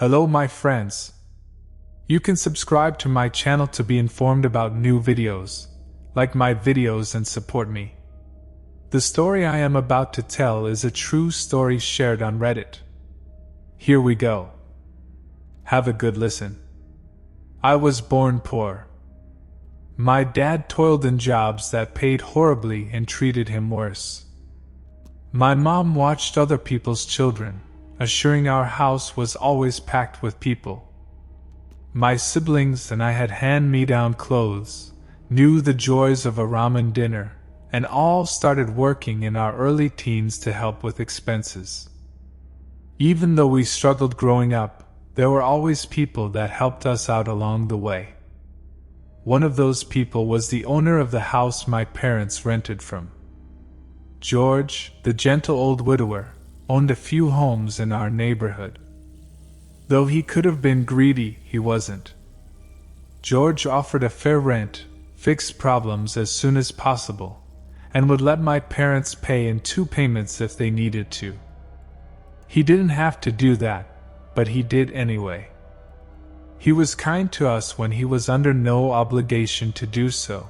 Hello my friends. You can subscribe to my channel to be informed about new videos, like my videos and support me. The story I am about to tell is a true story shared on Reddit. Here we go. Have a good listen. I was born poor. My dad toiled in jobs that paid horribly and treated him worse. My mom watched other people's children, assuring our house was always packed with people. My siblings and I had hand-me-down clothes, knew the joys of a ramen dinner, and all started working in our early teens to help with expenses. Even though we struggled growing up, there were always people that helped us out along the way. One of those people was the owner of the house my parents rented from. George, the gentle old widower, owned a few homes in our neighborhood. Though he could have been greedy, he wasn't. George offered a fair rent, fixed problems as soon as possible, and would let my parents pay in 2 payments if they needed to. He didn't have to do that, but he did anyway. He was kind to us when he was under no obligation to do so.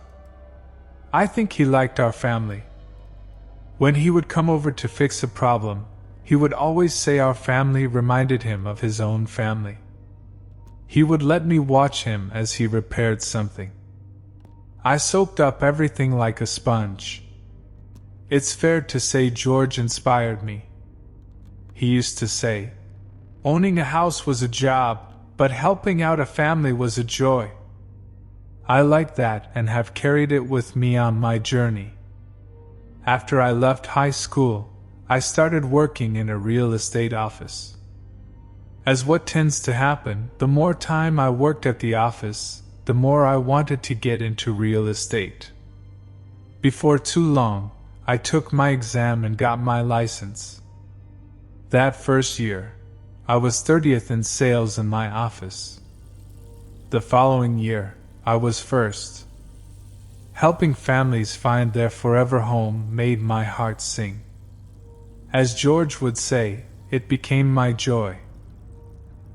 I think he liked our family. When he would come over to fix a problem, he would always say our family reminded him of his own family. He would let me watch him as he repaired something. I soaked up everything like a sponge. It's fair to say George inspired me. He used to say, "Owning a house was a job, but helping out a family was a joy." I like that and have carried it with me on my journey. After I left high school, I started working in a real estate office. As what tends to happen, the more time I worked at the office, the more I wanted to get into real estate. Before too long, I took my exam and got my license. That first year, I was 30th in sales in my office. The following year, I was first. Helping families find their forever home made my heart sing. As George would say, it became my joy.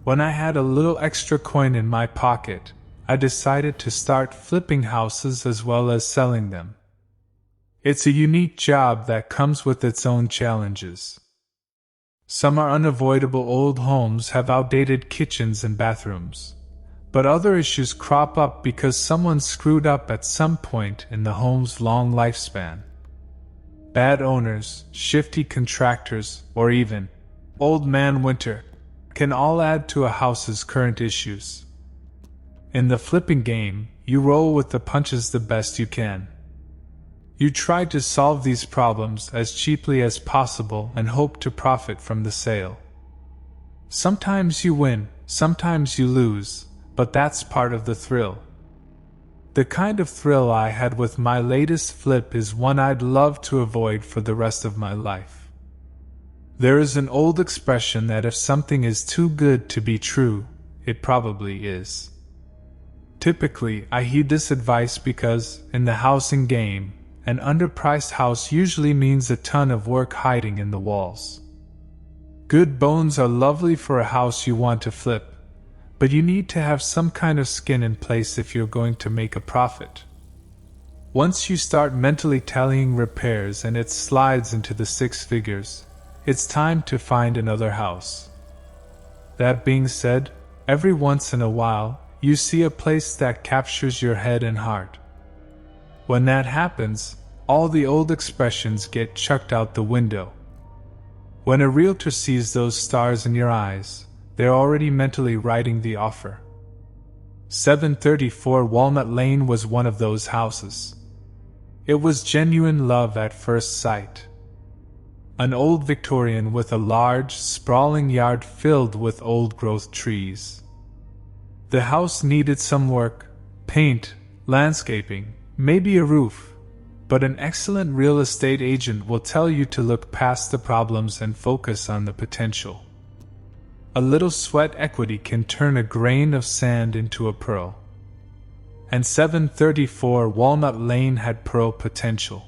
When I had a little extra coin in my pocket, I decided to start flipping houses as well as selling them. It's a unique job that comes with its own challenges. Some are unavoidable. Old homes have outdated kitchens and bathrooms, but other issues crop up because someone screwed up at some point in the home's long lifespan. Bad owners, shifty contractors, or even old man winter can all add to a house's current issues. In the flipping game, you roll with the punches the best you can. You try to solve these problems as cheaply as possible and hope to profit from the sale. Sometimes you win, sometimes you lose, but that's part of the thrill. The kind of thrill I had with my latest flip is one I'd love to avoid for the rest of my life. There is an old expression that if something is too good to be true, it probably is. Typically, I heed this advice because, in the housing game, an underpriced house usually means a ton of work hiding in the walls. Good bones are lovely for a house you want to flip, but you need to have some kind of skin in place if you're going to make a profit. Once you start mentally tallying repairs and it slides into the 6 figures, it's time to find another house. That being said, every once in a while, you see a place that captures your head and heart. When that happens, all the old expressions get chucked out the window. When a realtor sees those stars in your eyes, they're already mentally writing the offer. 734 Walnut Lane was one of those houses. It was genuine love at first sight. An old Victorian with a large, sprawling yard filled with old-growth trees. The house needed some work, paint, landscaping, maybe a roof, but an excellent real estate agent will tell you to look past the problems and focus on the potential. A little sweat equity can turn a grain of sand into a pearl. And 734 Walnut Lane had pearl potential.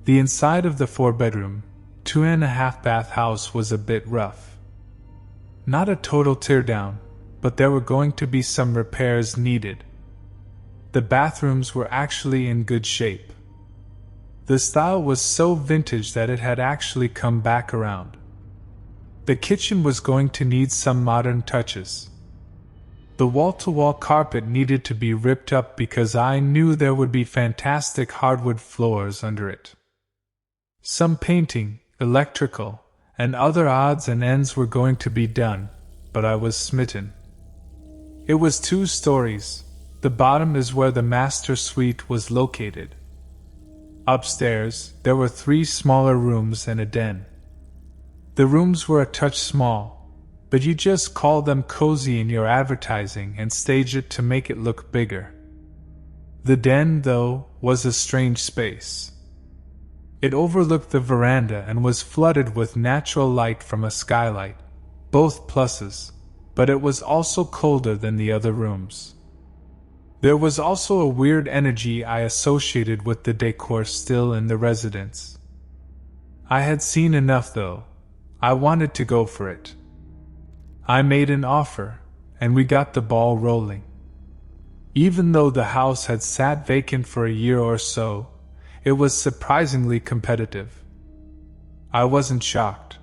The inside of the 4-bedroom, 2.5-bath house was a bit rough. Not a total teardown, but there were going to be some repairs needed. The bathrooms were actually in good shape. The style was so vintage that it had actually come back around. The kitchen was going to need some modern touches. The wall-to-wall carpet needed to be ripped up because I knew there would be fantastic hardwood floors under it. Some painting, electrical, and other odds and ends were going to be done, but I was smitten. It was 2 stories. The bottom is where the master suite was located. Upstairs, there were 3 smaller rooms and a den. The rooms were a touch small, but you just call them cozy in your advertising and stage it to make it look bigger. The den, though, was a strange space. It overlooked the veranda and was flooded with natural light from a skylight, both pluses, but it was also colder than the other rooms. There was also a weird energy I associated with the decor still in the residence. I had seen enough, though. I wanted to go for it. I made an offer, and we got the ball rolling. Even though the house had sat vacant for a year or so, it was surprisingly competitive. I wasn't shocked.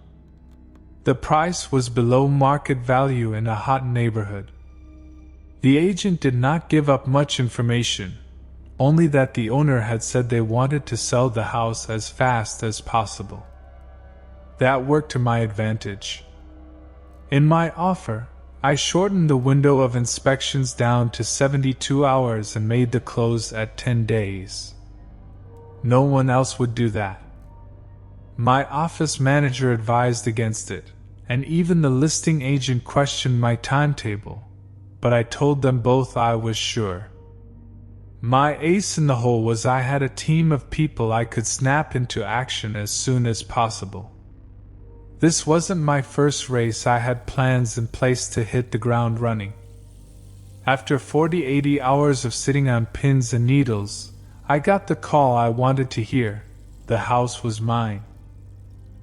The price was below market value in a hot neighborhood. The agent did not give up much information, only that the owner had said they wanted to sell the house as fast as possible. That worked to my advantage. In my offer, I shortened the window of inspections down to 72 hours and made the close at 10 days. No one else would do that. My office manager advised against it, and even the listing agent questioned my timetable, but I told them both I was sure. My ace in the hole was I had a team of people I could snap into action as soon as possible. This wasn't my first race. I had plans in place to hit the ground running. After 80 hours of sitting on pins and needles, I got the call I wanted to hear. The house was mine.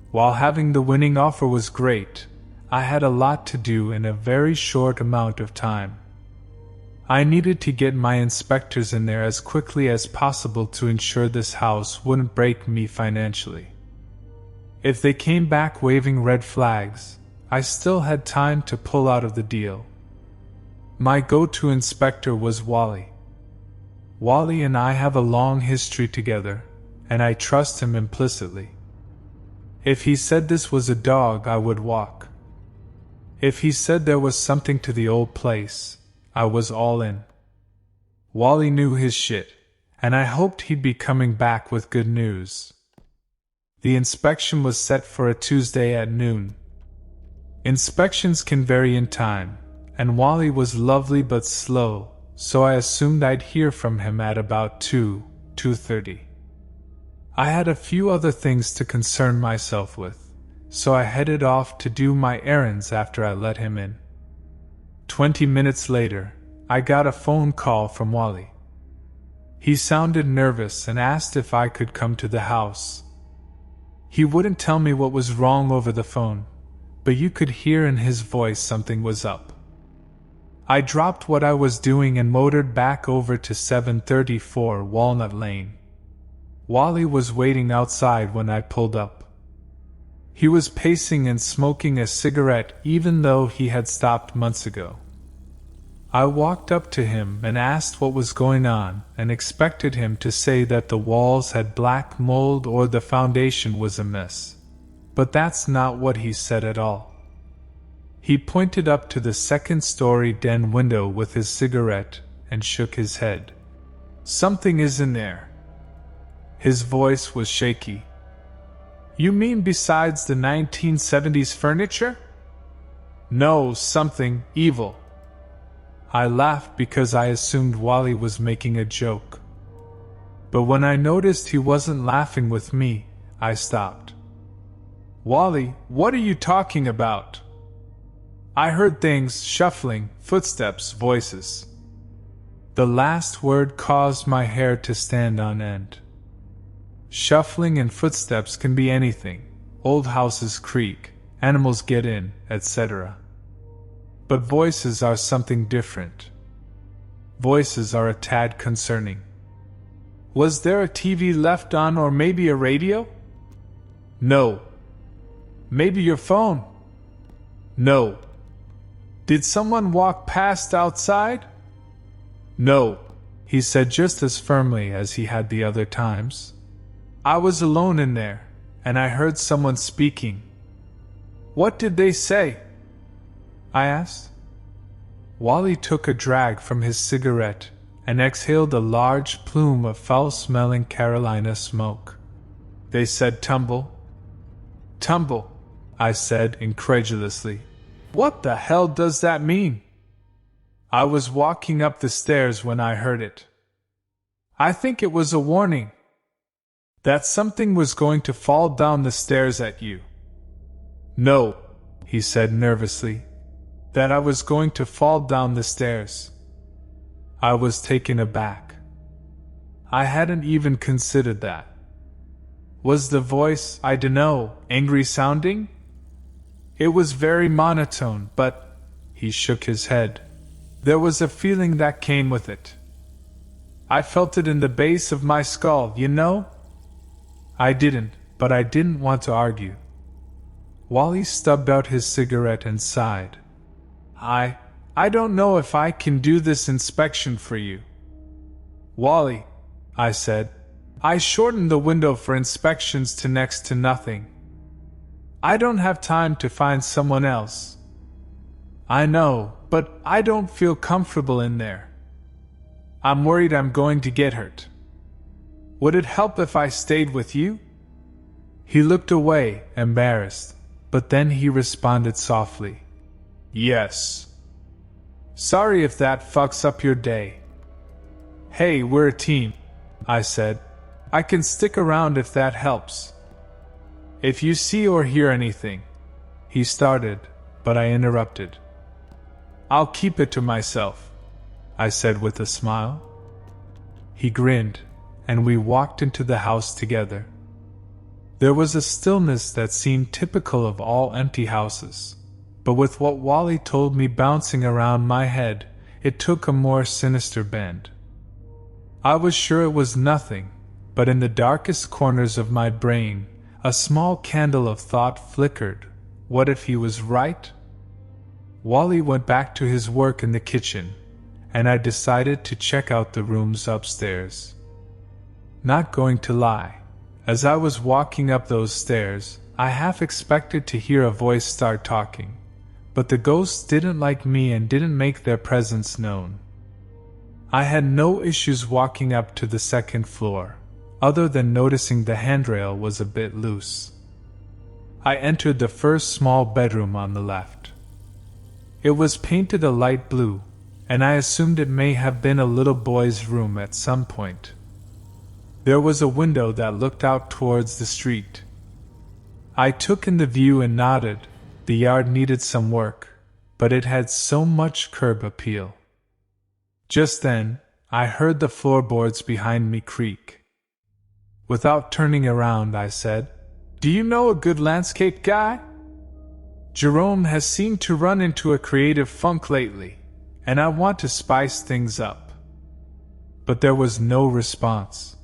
While having the winning offer was great, I had a lot to do in a very short amount of time. I needed to get my inspectors in there as quickly as possible to ensure this house wouldn't break me financially. If they came back waving red flags, I still had time to pull out of the deal. My go-to inspector was Wally. Wally and I have a long history together, and I trust him implicitly. If he said this was a dog, I would walk. If he said there was something to the old place, I was all in. Wally knew his shit, and I hoped he'd be coming back with good news. The inspection was set for a Tuesday at noon. Inspections can vary in time, and Wally was lovely but slow, so I assumed I'd hear from him at about 2:30. I had a few other things to concern myself with, so I headed off to do my errands after I let him in. 20 minutes later, I got a phone call from Wally. He sounded nervous and asked if I could come to the house. He wouldn't tell me what was wrong over the phone, but you could hear in his voice something was up. I dropped what I was doing and motored back over to 734 Walnut Lane. Wally was waiting outside when I pulled up. He was pacing and smoking a cigarette even though he had stopped months ago. I walked up to him and asked what was going on and expected him to say that the walls had black mold or the foundation was amiss. But that's not what he said at all. He pointed up to the second-story den window with his cigarette and shook his head. "Something is in there." His voice was shaky. "You mean besides the 1970s furniture?" "No, something evil." I laughed because I assumed Wally was making a joke. But when I noticed he wasn't laughing with me, I stopped. "Wally, what are you talking about?" I heard things, shuffling, footsteps, voices. The last word caused my hair to stand on end. Shuffling and footsteps can be anything. Old houses creak, animals get in, etc. But voices are something different. Voices are a tad concerning. Was there a TV left on, or maybe a radio? No. Maybe your phone? No. Did someone walk past outside? No, he said just as firmly as he had the other times. I was alone in there, and I heard someone speaking. What did they say? I asked. Wally took a drag from his cigarette and exhaled a large plume of foul-smelling Carolina smoke. They said tumble. Tumble, I said incredulously. What the hell does that mean? I was walking up the stairs when I heard it. I think it was a warning. That something was going to fall down the stairs at you. No, he said nervously. That I was going to fall down the stairs. I was taken aback. I hadn't even considered that. Was the voice, I dunno, angry sounding? It was very monotone, but he shook his head. There was a feeling that came with it. I felt it in the base of my skull, you know? I didn't, but I didn't want to argue. Wally stubbed out his cigarette and sighed. I don't know if I can do this inspection for you. Wally, I said, I shortened the window for inspections to next to nothing. I don't have time to find someone else. I know, but I don't feel comfortable in there. I'm worried I'm going to get hurt. Would it help if I stayed with you? He looked away, embarrassed, but then he responded softly. Yes. Sorry if that fucks up your day. Hey, we're a team, I said. I can stick around if that helps. If you see or hear anything, he started, but I interrupted. I'll keep it to myself, I said with a smile. He grinned, and we walked into the house together. There was a stillness that seemed typical of all empty houses, but with what Wally told me bouncing around my head, it took a more sinister bend. I was sure it was nothing, but in the darkest corners of my brain, a small candle of thought flickered. What if he was right? Wally went back to his work in the kitchen, and I decided to check out the rooms upstairs. Not going to lie, as I was walking up those stairs, I half expected to hear a voice start talking, but the ghosts didn't like me and didn't make their presence known. I had no issues walking up to the second floor, other than noticing the handrail was a bit loose. I entered the first small bedroom on the left. It was painted a light blue, and I assumed it may have been a little boy's room at some point. There was a window that looked out towards the street. I took in the view and nodded. The yard needed some work, but it had so much curb appeal. Just then, I heard the floorboards behind me creak. Without turning around, I said, Do you know a good landscape guy? Jerome has seemed to run into a creative funk lately, and I want to spice things up. But there was no response.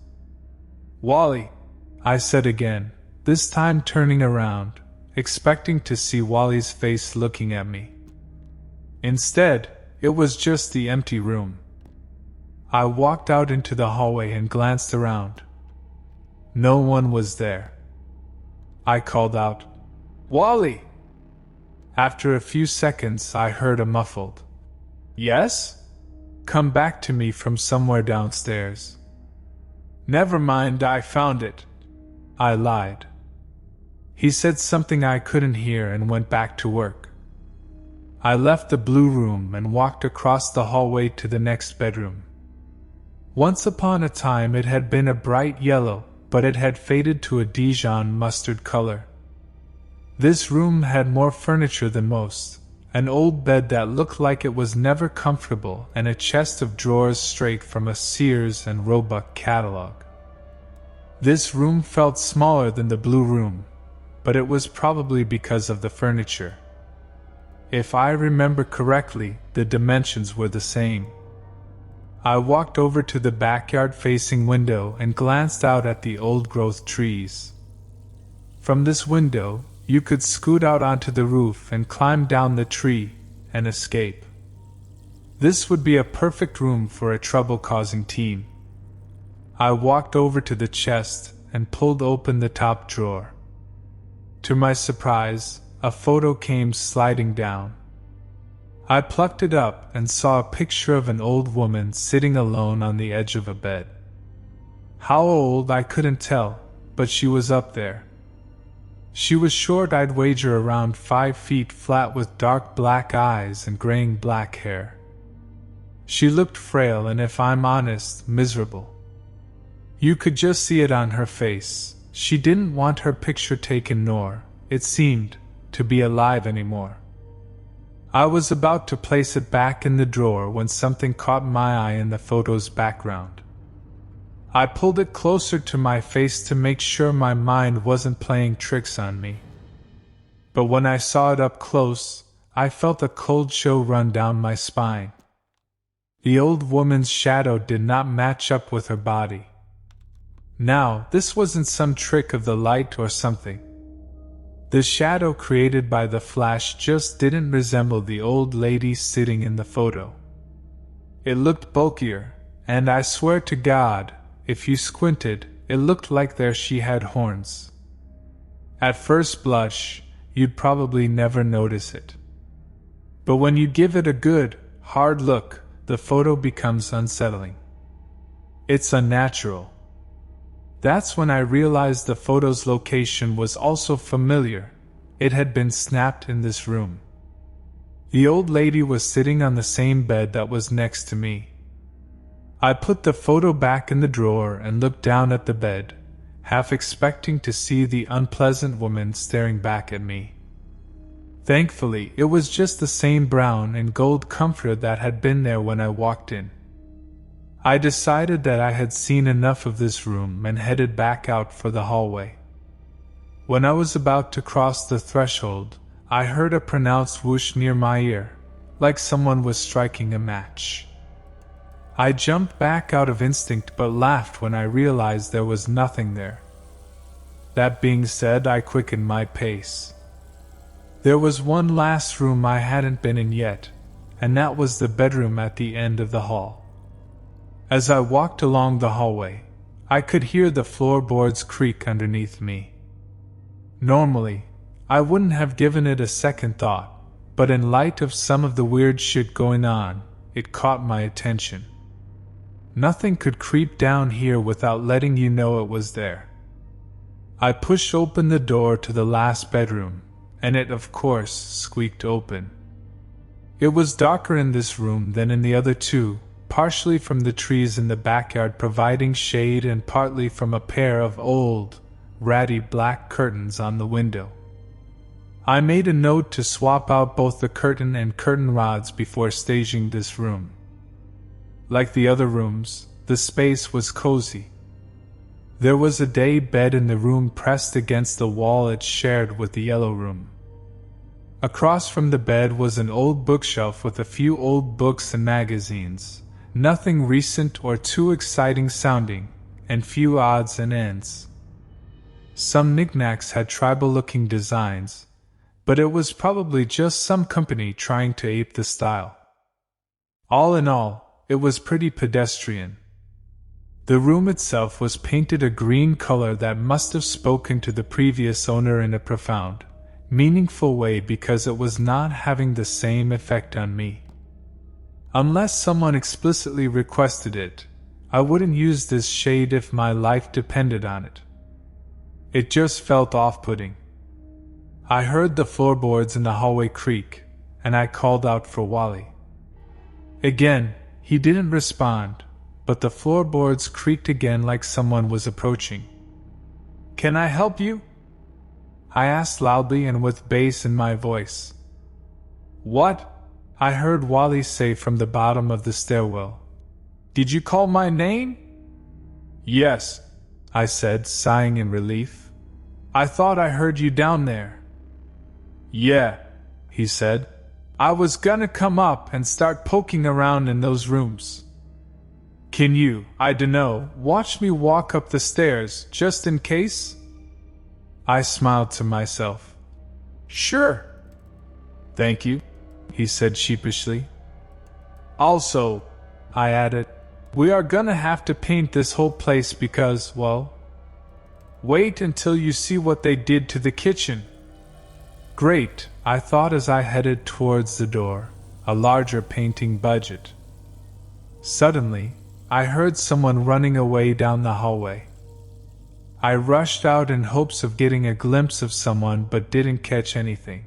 Wally, I said again, this time turning around, expecting to see Wally's face looking at me. Instead, it was just the empty room. I walked out into the hallway and glanced around. No one was there. I called out, Wally! After a few seconds, I heard a muffled, Yes? Come back to me from somewhere downstairs. Never mind, I found it. I lied. He said something I couldn't hear and went back to work. I left the blue room and walked across the hallway to the next bedroom. Once upon a time it had been a bright yellow, but it had faded to a Dijon mustard color. This room had more furniture than most, an old bed that looked like it was never comfortable and a chest of drawers straight from a Sears and Roebuck catalog. This room felt smaller than the blue room, but it was probably because of the furniture. If I remember correctly, the dimensions were the same. I walked over to the backyard-facing window and glanced out at the old-growth trees. From this window, you could scoot out onto the roof and climb down the tree and escape. This would be a perfect room for a trouble-causing teen. I walked over to the chest and pulled open the top drawer. To my surprise, a photo came sliding down. I plucked it up and saw a picture of an old woman sitting alone on the edge of a bed. How old I couldn't tell, but she was up there. She was short, I'd wager around 5 feet flat, with dark black eyes and graying black hair. She looked frail and, if I'm honest, miserable. You could just see it on her face. She didn't want her picture taken, nor, it seemed, to be alive anymore. I was about to place it back in the drawer when something caught my eye in the photo's background. I pulled it closer to my face to make sure my mind wasn't playing tricks on me. But when I saw it up close, I felt a cold chill run down my spine. The old woman's shadow did not match up with her body. Now, this wasn't some trick of the light or something. The shadow created by the flash just didn't resemble the old lady sitting in the photo. It looked bulkier, and I swear to God, if you squinted, it looked like she had horns. At first blush, you'd probably never notice it. But when you give it a good, hard look, the photo becomes unsettling. It's unnatural. That's when I realized the photo's location was also familiar. It had been snapped in this room. The old lady was sitting on the same bed that was next to me. I put the photo back in the drawer and looked down at the bed, half expecting to see the unpleasant woman staring back at me. Thankfully, it was just the same brown and gold comforter that had been there when I walked in. I decided that I had seen enough of this room and headed back out for the hallway. When I was about to cross the threshold, I heard a pronounced whoosh near my ear, like someone was striking a match. I jumped back out of instinct but laughed when I realized there was nothing there. That being said, I quickened my pace. There was one last room I hadn't been in yet, and that was the bedroom at the end of the hall. As I walked along the hallway, I could hear the floorboards creak underneath me. Normally, I wouldn't have given it a second thought, but in light of some of the weird shit going on, it caught my attention. Nothing could creep down here without letting you know it was there. I pushed open the door to the last bedroom, and it, of course, squeaked open. It was darker in this room than in the other two, partially from the trees in the backyard providing shade and partly from a pair of old, ratty black curtains on the window. I made a note to swap out both the curtain and curtain rods before staging this room. Like the other rooms, the space was cozy. There was a day bed in the room pressed against the wall it shared with the yellow room. Across from the bed was an old bookshelf with a few old books and magazines. Nothing recent or too exciting sounding, and few odds and ends. Some knickknacks had tribal-looking designs, but it was probably just some company trying to ape the style. All in all, it was pretty pedestrian. The room itself was painted a green color that must have spoken to the previous owner in a profound, meaningful way because it was not having the same effect on me. Unless someone explicitly requested it, I wouldn't use this shade if my life depended on it. It just felt off-putting. I heard the floorboards in the hallway creak, and I called out for Wally. Again, he didn't respond, but the floorboards creaked again like someone was approaching. "Can I help you?" I asked loudly and with bass in my voice. "What?" I heard Wally say from the bottom of the stairwell. "Did you call my name?" "Yes," I said, sighing in relief. "I thought I heard you down there." "Yeah," he said. I was gonna come up and start poking around in those rooms. Can you, I dunno, watch me walk up the stairs, just in case? I smiled to myself. Sure. Thank you, he said sheepishly. Also, I added, we are gonna have to paint this whole place because, well, wait until you see what they did to the kitchen. Great, I thought as I headed towards the door, a larger painting budget. Suddenly, I heard someone running away down the hallway. I rushed out in hopes of getting a glimpse of someone but didn't catch anything.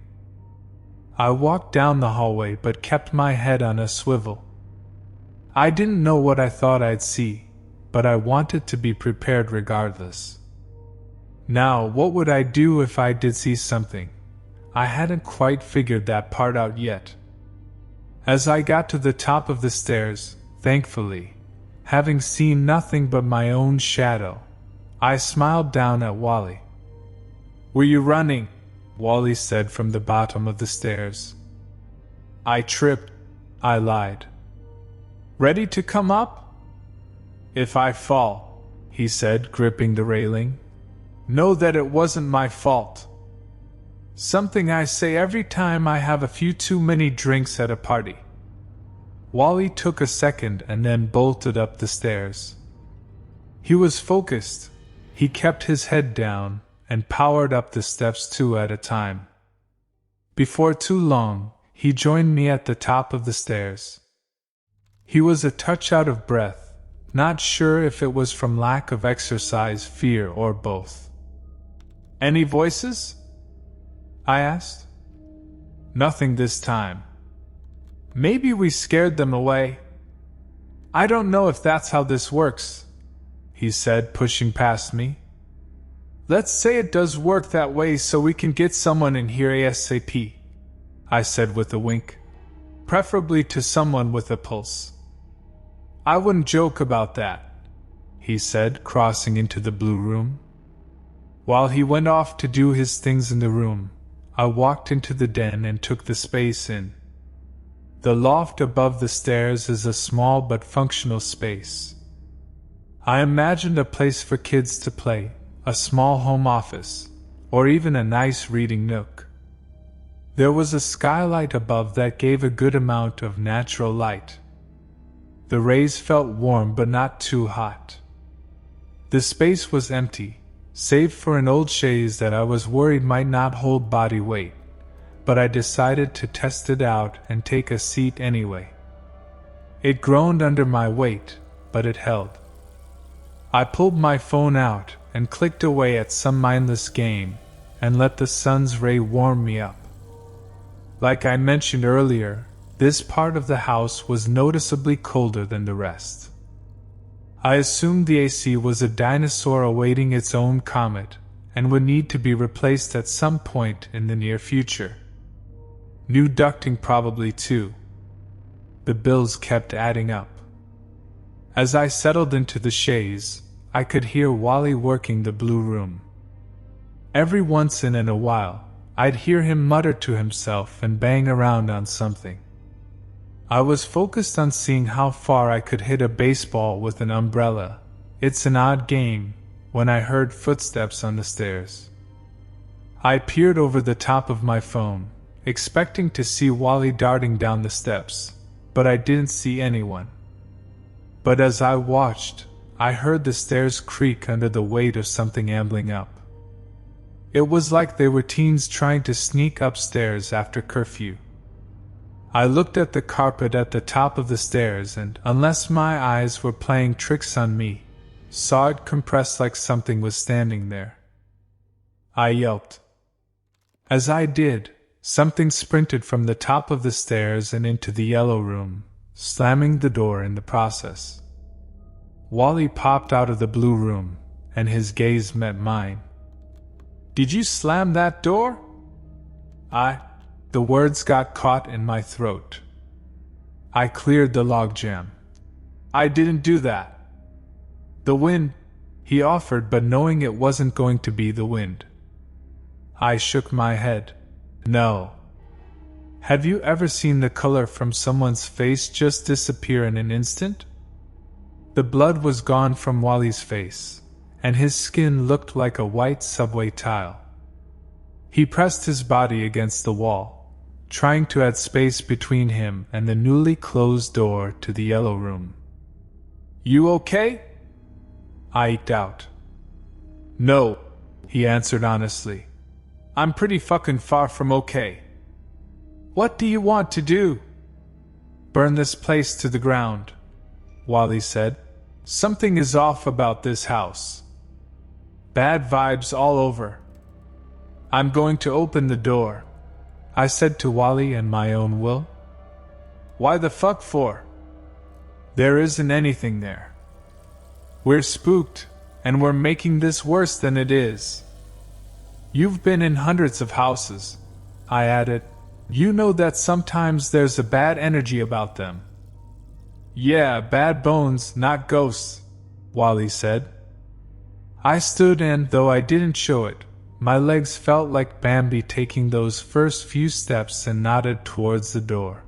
I walked down the hallway but kept my head on a swivel. I didn't know what I thought I'd see, but I wanted to be prepared regardless. Now, what would I do if I did see something? I hadn't quite figured that part out yet. As I got to the top of the stairs, thankfully, having seen nothing but my own shadow, I smiled down at Wally. Were you running? Wally said from the bottom of the stairs. I tripped, I lied. Ready to come up? If I fall, he said, gripping the railing, know that it wasn't my fault. Something I say every time I have a few too many drinks at a party. Wally took a second and then bolted up the stairs. He was focused. He kept his head down and powered up the steps 2 at a time. Before too long, he joined me at the top of the stairs. He was a touch out of breath, not sure if it was from lack of exercise, fear, or both. Any voices? I asked. Nothing this time. Maybe we scared them away. I don't know if that's how this works, he said, pushing past me. Let's say it does work that way so we can get someone in here ASAP, I said with a wink. Preferably to someone with a pulse. I wouldn't joke about that, he said, crossing into the blue room. While he went off to do his things in the room, I walked into the den and took the space in. The loft above the stairs is a small but functional space. I imagined a place for kids to play, a small home office, or even a nice reading nook. There was a skylight above that gave a good amount of natural light. The rays felt warm but not too hot. The space was empty, save for an old chaise that I was worried might not hold body weight, but I decided to test it out and take a seat anyway. It groaned under my weight, but it held. I pulled my phone out and clicked away at some mindless game and let the sun's ray warm me up. Like I mentioned earlier, this part of the house was noticeably colder than the rest. I assumed the AC was a dinosaur awaiting its own comet and would need to be replaced at some point in the near future. New ducting probably too. The bills kept adding up. As I settled into the chaise, I could hear Wally working the blue room. Every once in a while, I'd hear him mutter to himself and bang around on something. I was focused on seeing how far I could hit a baseball with an umbrella. It's an odd game, when I heard footsteps on the stairs. I peered over the top of my phone, expecting to see Wally darting down the steps, but I didn't see anyone. But as I watched, I heard the stairs creak under the weight of something ambling up. It was like they were teens trying to sneak upstairs after curfew. I looked at the carpet at the top of the stairs and, unless my eyes were playing tricks on me, saw it compress like something was standing there. I yelped. As I did, something sprinted from the top of the stairs and into the yellow room, slamming the door in the process. Wally popped out of the blue room, and his gaze met mine. Did you slam that door? The words got caught in my throat. I cleared the logjam. I didn't do that. The wind, he offered, but knowing it wasn't going to be the wind. I shook my head. No. Have you ever seen the color from someone's face just disappear in an instant? The blood was gone from Wally's face, and his skin looked like a white subway tile. He pressed his body against the wall, trying to add space between him and the newly closed door to the yellow room. "You okay?" I eked out. "No," he answered honestly. "I'm pretty fucking far from okay." "What do you want to do?" "Burn this place to the ground," Wally said. "Something is off about this house. Bad vibes all over." "I'm going to open the door," I said to Wally and my own will. "Why the fuck for?" "There isn't anything there. We're spooked, and we're making this worse than it is." "You've been in hundreds of houses," I added. "You know that sometimes there's a bad energy about them." "Yeah, bad bones, not ghosts," Wally said. I stood and, though I didn't show it, my legs felt like Bambi taking those first few steps and nodded towards the door.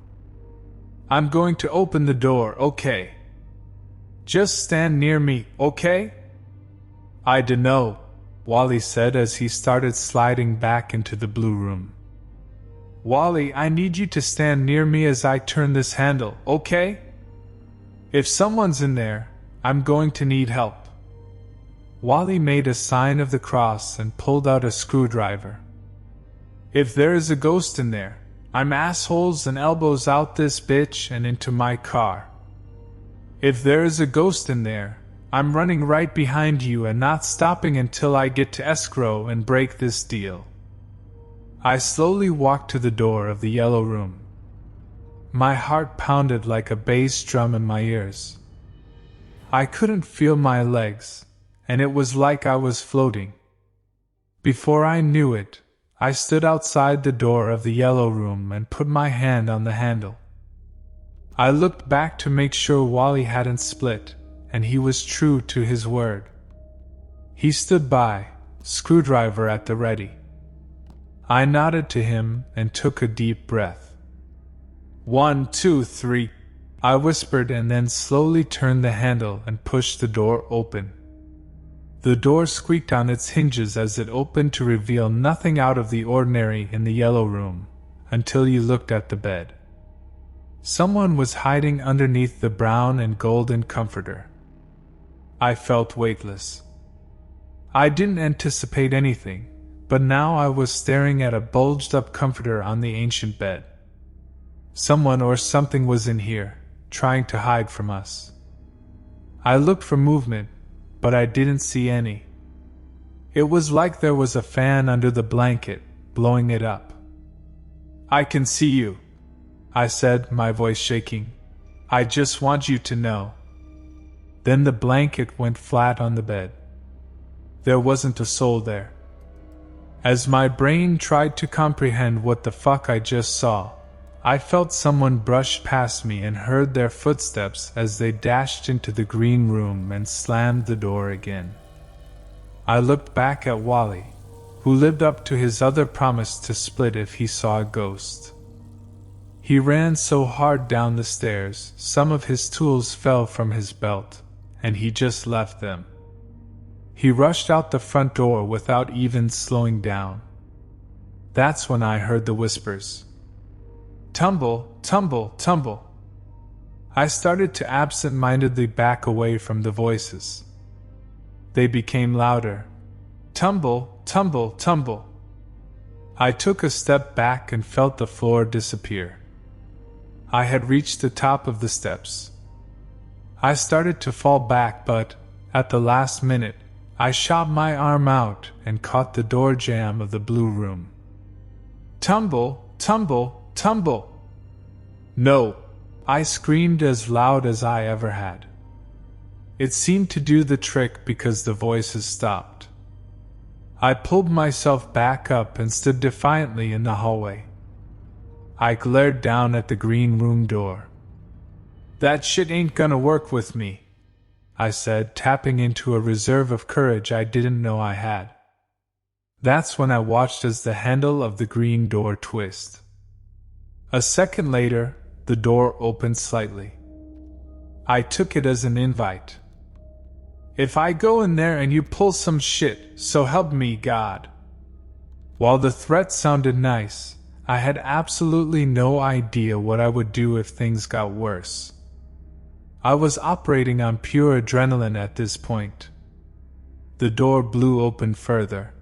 "I'm going to open the door, okay? Just stand near me, okay?" "I dunno," Wally said as he started sliding back into the blue room. "Wally, I need you to stand near me as I turn this handle, okay? If someone's in there, I'm going to need help." Wally made a sign of the cross and pulled out a screwdriver. "If there is a ghost in there, I'm assholes and elbows out this bitch and into my car. If there is a ghost in there, I'm running right behind you and not stopping until I get to escrow and break this deal." I slowly walked to the door of the yellow room. My heart pounded like a bass drum in my ears. I couldn't feel my legs, and it was like I was floating. Before I knew it, I stood outside the door of the yellow room and put my hand on the handle. I looked back to make sure Wally hadn't split, and he was true to his word. He stood by, screwdriver at the ready. I nodded to him and took a deep breath. 1, 2, 3, I whispered, and then slowly turned the handle and pushed the door open. The door squeaked on its hinges as it opened to reveal nothing out of the ordinary in the yellow room, until you looked at the bed. Someone was hiding underneath the brown and golden comforter. I felt weightless. I didn't anticipate anything, but now I was staring at a bulged-up comforter on the ancient bed. Someone or something was in here, trying to hide from us. I looked for movement, but I didn't see any. It was like there was a fan under the blanket, blowing it up. "I can see you," I said, my voice shaking. "I just want you to know." Then the blanket went flat on the bed. There wasn't a soul there. As my brain tried to comprehend what the fuck I just saw, I felt someone brush past me and heard their footsteps as they dashed into the green room and slammed the door again. I looked back at Wally, who lived up to his other promise to split if he saw a ghost. He ran so hard down the stairs, some of his tools fell from his belt, and he just left them. He rushed out the front door without even slowing down. That's when I heard the whispers. "Tumble, tumble, tumble." I started to absent-mindedly back away from the voices. They became louder. "Tumble, tumble, tumble." I took a step back and felt the floor disappear. I had reached the top of the steps. I started to fall back, but, at the last minute, I shot my arm out and caught the door jamb of the blue room. "Tumble, tumble, tumble." "No!" I screamed as loud as I ever had. It seemed to do the trick because the voices stopped. I pulled myself back up and stood defiantly in the hallway. I glared down at the green room door. "That shit ain't gonna work with me," I said, tapping into a reserve of courage I didn't know I had. That's when I watched as the handle of the green door twist. A second later, the door opened slightly. I took it as an invite. If I go in there and you pull some shit, so help me God. While the threat sounded nice, I had absolutely no idea what I would do if things got worse. I was operating on pure adrenaline at this point. The door blew open further.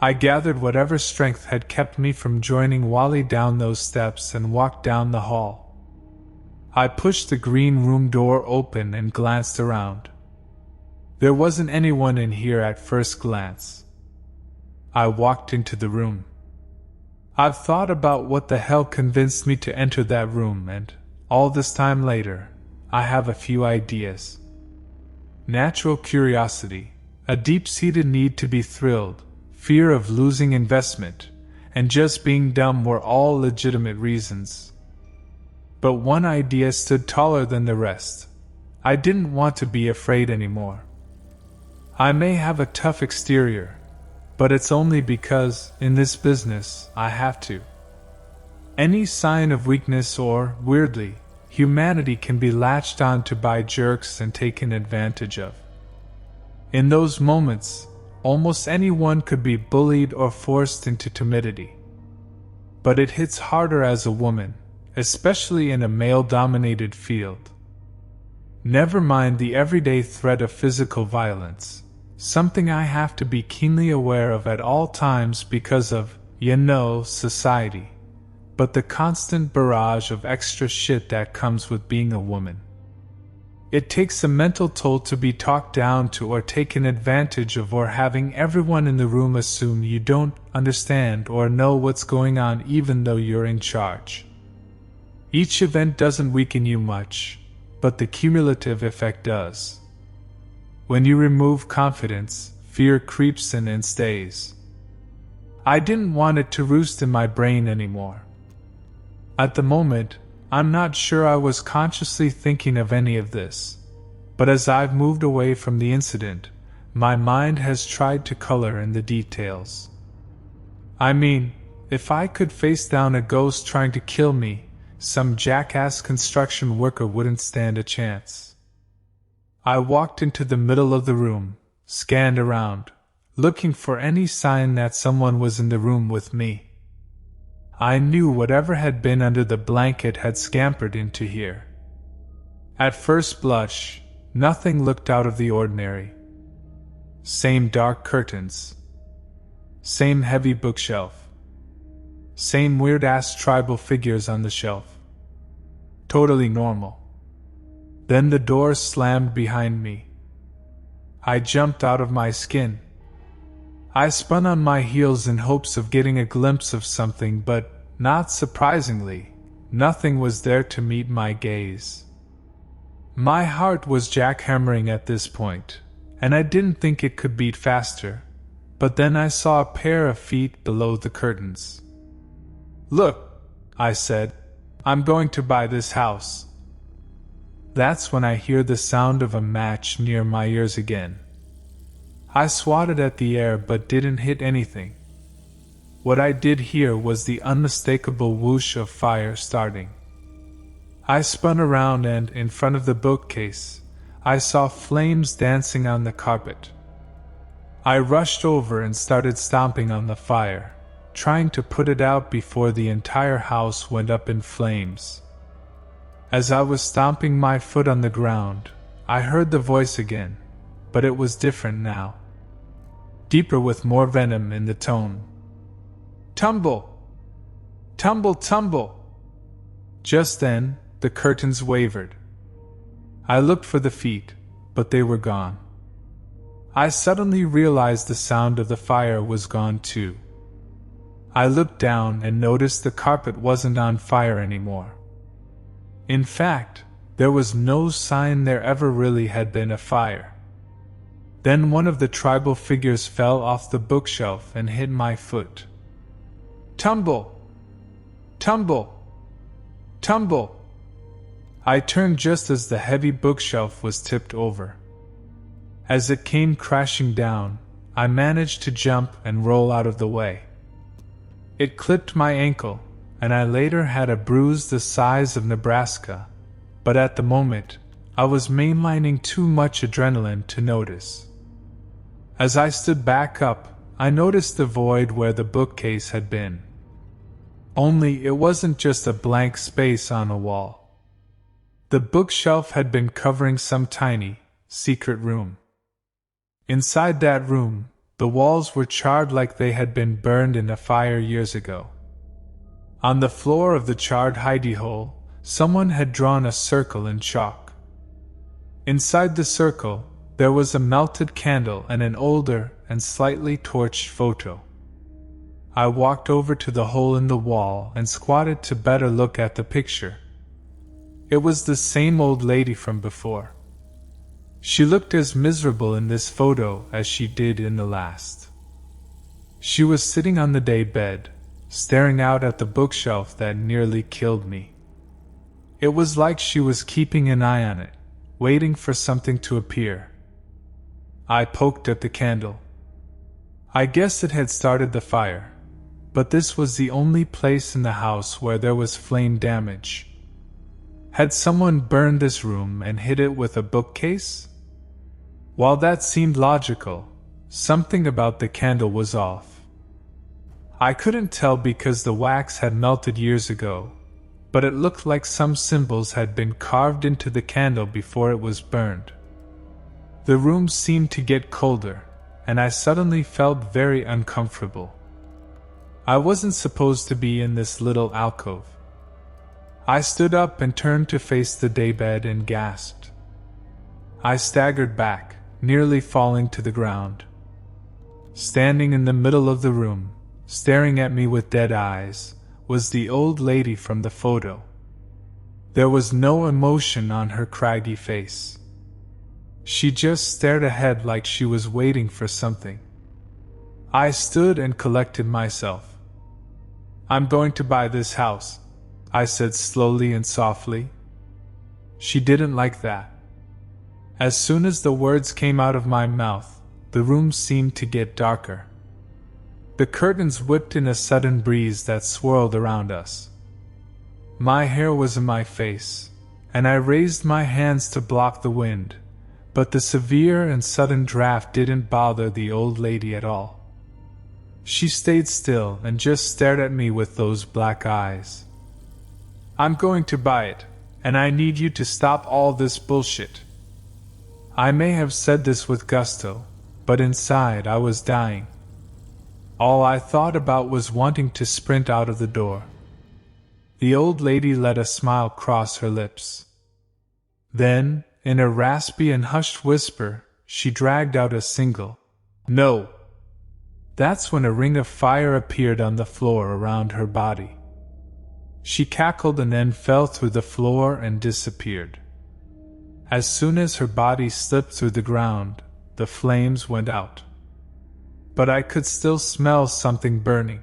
I gathered whatever strength had kept me from joining Wally down those steps and walked down the hall. I pushed the green room door open and glanced around. There wasn't anyone in here at first glance. I walked into the room. I've thought about what the hell convinced me to enter that room, and, all this time later, I have a few ideas. Natural curiosity, a deep-seated need to be thrilled, fear of losing investment, and just being dumb were all legitimate reasons. But one idea stood taller than the rest. I didn't want to be afraid anymore. I may have a tough exterior, but it's only because, in this business, I have to. Any sign of weakness or, weirdly, humanity can be latched onto by jerks and taken advantage of. In those moments, almost anyone could be bullied or forced into timidity. But it hits harder as a woman, especially in a male-dominated field. Never mind the everyday threat of physical violence, something I have to be keenly aware of at all times because of, society, but the constant barrage of extra shit that comes with being a woman. It takes a mental toll to be talked down to or taken advantage of, or having everyone in the room assume you don't understand or know what's going on even though you're in charge. Each event doesn't weaken you much, but the cumulative effect does. When you remove confidence, fear creeps in and stays. I didn't want it to roost in my brain anymore. At the moment, I'm not sure I was consciously thinking of any of this, but as I've moved away from the incident, my mind has tried to color in the details. I mean, if I could face down a ghost trying to kill me, some jackass construction worker wouldn't stand a chance. I walked into the middle of the room, scanned around, looking for any sign that someone was in the room with me. I knew whatever had been under the blanket had scampered into here. At first blush, nothing looked out of the ordinary. Same dark curtains. Same heavy bookshelf. Same weird-ass tribal figures on the shelf. Totally normal. Then the door slammed behind me. I jumped out of my skin. I spun on my heels in hopes of getting a glimpse of something, but, not surprisingly, nothing was there to meet my gaze. My heart was jackhammering at this point, and I didn't think it could beat faster, but then I saw a pair of feet below the curtains. "Look," I said, "I'm going to buy this house." That's when I hear the sound of a match near my ears again. I swatted at the air but didn't hit anything. What I did hear was the unmistakable whoosh of fire starting. I spun around and, in front of the bookcase, I saw flames dancing on the carpet. I rushed over and started stomping on the fire, trying to put it out before the entire house went up in flames. As I was stomping my foot on the ground, I heard the voice again, but it was different now. Deeper with more venom in the tone. "Tumble! Tumble, tumble!" Just then, the curtains wavered. I looked for the feet, but they were gone. I suddenly realized the sound of the fire was gone too. I looked down and noticed the carpet wasn't on fire anymore. In fact, there was no sign there ever really had been a fire. Then one of the tribal figures fell off the bookshelf and hit my foot. "Tumble! Tumble! Tumble!" I turned just as the heavy bookshelf was tipped over. As it came crashing down, I managed to jump and roll out of the way. It clipped my ankle, and I later had a bruise the size of Nebraska, but at the moment, I was mainlining too much adrenaline to notice. As I stood back up, I noticed the void where the bookcase had been. Only it wasn't just a blank space on a wall. The bookshelf had been covering some tiny, secret room. Inside that room, the walls were charred like they had been burned in a fire years ago. On the floor of the charred hidey hole, someone had drawn a circle in chalk. Inside the circle, there was a melted candle and an older and slightly torched photo. I walked over to the hole in the wall and squatted to better look at the picture. It was the same old lady from before. She looked as miserable in this photo as she did in the last. She was sitting on the day bed, staring out at the bookshelf that nearly killed me. It was like she was keeping an eye on it, waiting for something to appear. I poked at the candle. I guess it had started the fire, but this was the only place in the house where there was flame damage. Had someone burned this room and hit it with a bookcase? While that seemed logical, something about the candle was off. I couldn't tell because the wax had melted years ago, but it looked like some symbols had been carved into the candle before it was burned. The room seemed to get colder, and I suddenly felt very uncomfortable. I wasn't supposed to be in this little alcove. I stood up and turned to face the daybed and gasped. I staggered back, nearly falling to the ground. Standing in the middle of the room, staring at me with dead eyes, was the old lady from the photo. There was no emotion on her craggy face. She just stared ahead like she was waiting for something. I stood and collected myself. "I'm going to buy this house," I said slowly and softly. She didn't like that. As soon as the words came out of my mouth, the room seemed to get darker. The curtains whipped in a sudden breeze that swirled around us. My hair was in my face, and I raised my hands to block the wind, but the severe and sudden draft didn't bother the old lady at all. She stayed still and just stared at me with those black eyes. "I'm going to buy it, and I need you to stop all this bullshit." I may have said this with gusto, but inside I was dying. All I thought about was wanting to sprint out of the door. The old lady let a smile cross her lips. Then, in a raspy and hushed whisper, she dragged out a single "No." That's when a ring of fire appeared on the floor around her body. She cackled and then fell through the floor and disappeared. As soon as her body slipped through the ground, the flames went out. But I could still smell something burning.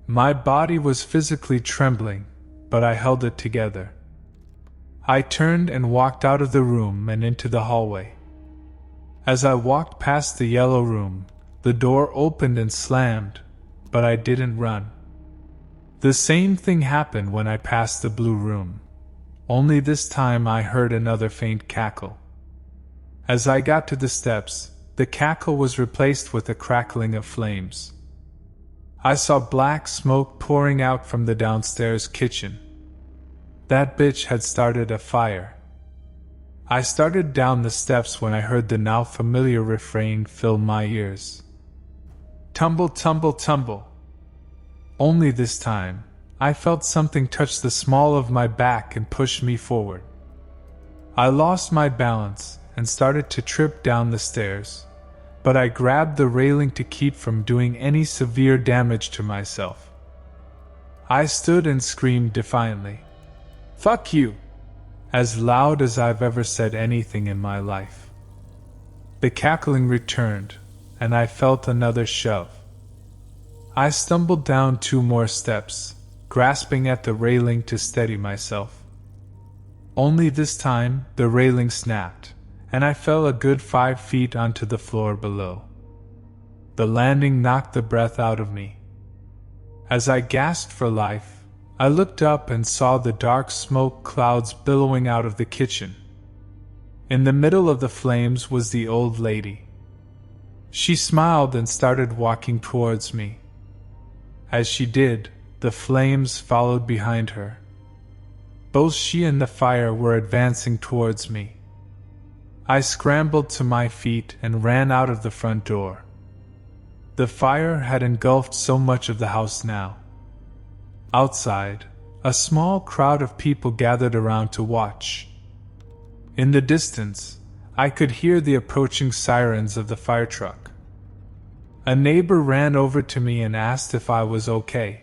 My body was physically trembling, but I held it together. I turned and walked out of the room and into the hallway. As I walked past the yellow room, the door opened and slammed, but I didn't run. The same thing happened when I passed the blue room, only this time I heard another faint cackle. As I got to the steps, the cackle was replaced with a crackling of flames. I saw black smoke pouring out from the downstairs kitchen. That bitch had started a fire. I started down the steps when I heard the now familiar refrain fill my ears. "Tumble, tumble, tumble." Only this time, I felt something touch the small of my back and push me forward. I lost my balance and started to trip down the stairs, but I grabbed the railing to keep from doing any severe damage to myself. I stood and screamed defiantly, "Fuck you!" as loud as I've ever said anything in my life. The cackling returned, and I felt another shove. I stumbled down 2 more steps, grasping at the railing to steady myself. Only this time, the railing snapped, and I fell a good 5 feet onto the floor below. The landing knocked the breath out of me. As I gasped for life, I looked up and saw the dark smoke clouds billowing out of the kitchen. In the middle of the flames was the old lady. She smiled and started walking towards me. As she did, the flames followed behind her. Both she and the fire were advancing towards me. I scrambled to my feet and ran out of the front door. The fire had engulfed so much of the house now. Outside, a small crowd of people gathered around to watch. In the distance, I could hear the approaching sirens of the fire truck. A neighbor ran over to me and asked if I was okay.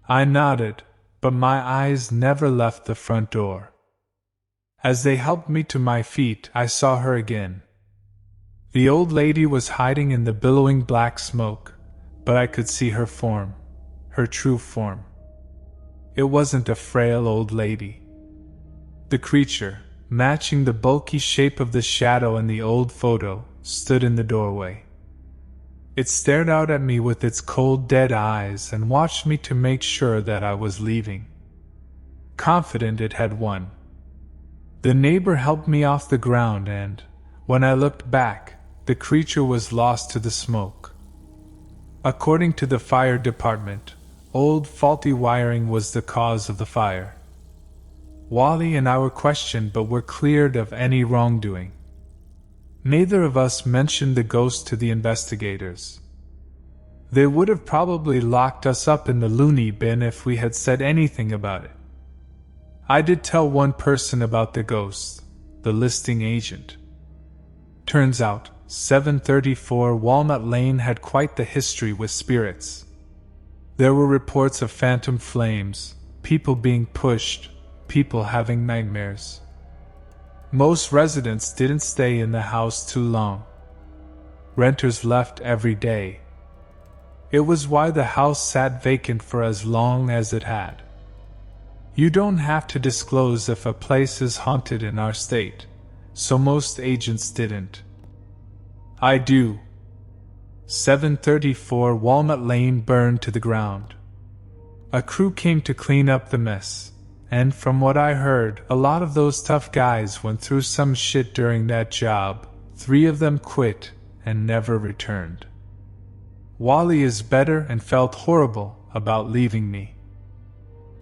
I nodded, but my eyes never left the front door. As they helped me to my feet, I saw her again. The old lady was hiding in the billowing black smoke, but I could see her form, her true form. It wasn't a frail old lady. The creature, matching the bulky shape of the shadow in the old photo, stood in the doorway. It stared out at me with its cold, dead eyes and watched me to make sure that I was leaving. Confident it had won. The neighbor helped me off the ground and, when I looked back, the creature was lost to the smoke. According to the fire department, old faulty wiring was the cause of the fire. Wally and I were questioned but were cleared of any wrongdoing. Neither of us mentioned the ghost to the investigators. They would have probably locked us up in the loony bin if we had said anything about it. I did tell one person about the ghost, the listing agent. Turns out, 734 Walnut Lane had quite the history with spirits. There were reports of phantom flames, people being pushed, people having nightmares. Most residents didn't stay in the house too long. Renters left every day. It was why the house sat vacant for as long as it had. You don't have to disclose if a place is haunted in our state, so most agents didn't. I do. 734 Walnut Lane burned to the ground. A crew came to clean up the mess, and from what I heard, a lot of those tough guys went through some shit during that job. 3 of them quit and never returned. Wally is better and felt horrible about leaving me.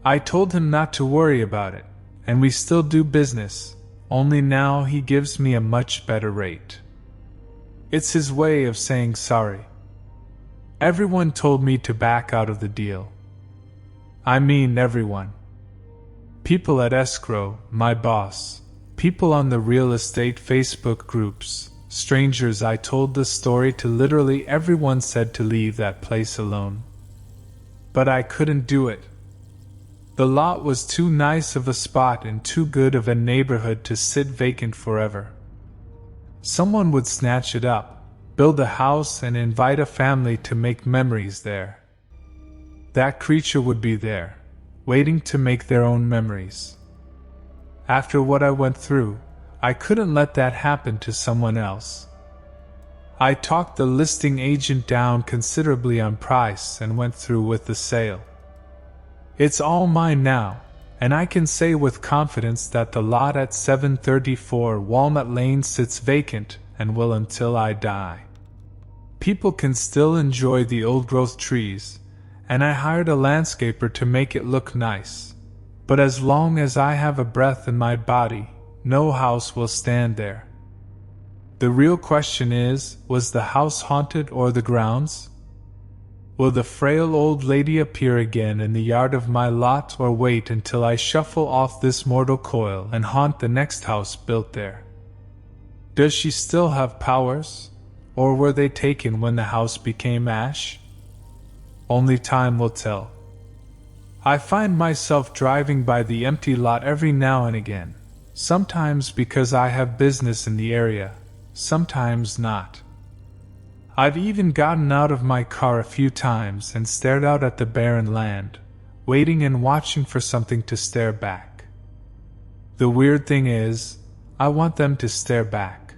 I told him not to worry about it, and we still do business, only now he gives me a much better rate. It's his way of saying sorry. Everyone told me to back out of the deal. I mean everyone. People at escrow, my boss, people on the real estate Facebook groups, strangers I told the story to, literally everyone said to leave that place alone. But I couldn't do it. The lot was too nice of a spot and too good of a neighborhood to sit vacant forever. Someone would snatch it up, build a house and invite a family to make memories there. That creature would be there, waiting to make their own memories. After what I went through, I couldn't let that happen to someone else. I talked the listing agent down considerably on price and went through with the sale. It's all mine now, and I can say with confidence that the lot at 734 Walnut Lane sits vacant and will until I die. People can still enjoy the old-growth trees, and I hired a landscaper to make it look nice. But as long as I have a breath in my body, no house will stand there. The real question is, was the house haunted or the grounds? Will the frail old lady appear again in the yard of my lot, or wait until I shuffle off this mortal coil and haunt the next house built there? Does she still have powers, or were they taken when the house became ash? Only time will tell. I find myself driving by the empty lot every now and again, sometimes because I have business in the area, sometimes not. I've even gotten out of my car a few times and stared out at the barren land, waiting and watching for something to stare back. The weird thing is, I want them to stare back.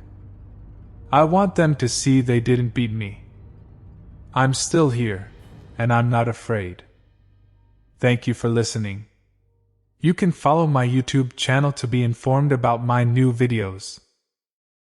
I want them to see they didn't beat me. I'm still here, and I'm not afraid. Thank you for listening. You can follow my YouTube channel to be informed about my new videos.